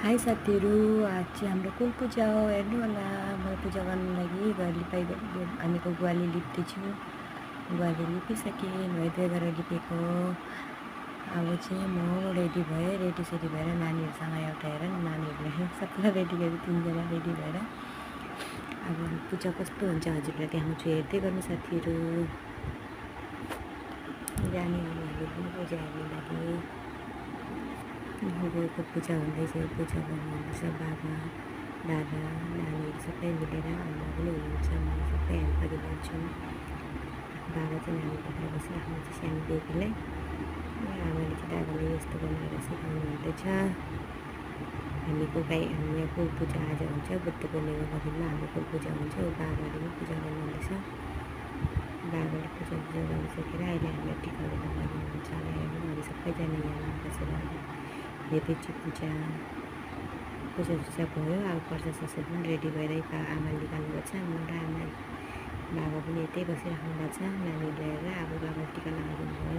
High साथीहरू, आज चाहिँ हाम्रो कुल पूजा हो। हेर्नु होला, म पूजा गर्नु लागि घर हामीको गुवाली लिप्दैछु। गुवाली लिपिसकेँ, नुहाइधुवाइ गरेर लिपेको। अब चाहिँ म रेडी भएँ, रेडीसेडी भएर नानीहरूसँग एउटा हेर नानीहरूलाई सबैलाई रेडी गरेर 3जना रेडी भएर अब पूजा कस्तो हुन्छ हजुरलाई देखाउँछु, हेर्दै गर्नु साथीहरू। जाने हामीले पनि पूजा हेर्नु लागि गुरुको पूजा हुँदैछ, पूजा गर्नुहुँदैछ। बाबा दादा नानीहरू सबै मिलेर, आमा पनि हुनुहुन्छ, म सबै हेल्प गरिदिन्छु। बाबा चाहिँ नानी पक्रेर बसिराख्नुहुन्छ सानो बेबीलाई। आमाले चाहिँ दादाले यस्तो बनाएर सिकाउनु हुँदैछ। हाम्रो कुल पूजा आज हुन्छ, बुद्ध पूर्णिमाको दिनमा हाम्रो कुल पूजा हुन्छ। बाबाले पनि पूजा गर्नुहुँदैछ। बाबाले पूजा गरिसकेर अहिले हामीलाई टिकाहरू लगाउनुहुन्छ। हामी सबैजना यहाँ बसेर हेर्दैछु पूजा भयो। अब प्रसाद ससाद पनि रेडी भएर आमाले निकाल्नुभएको छ। म र आमा बाबा पनि यतै बसिराख्नु भएको छ नानी लिएर। अब बाबा टिका लगाइदिनु भयो।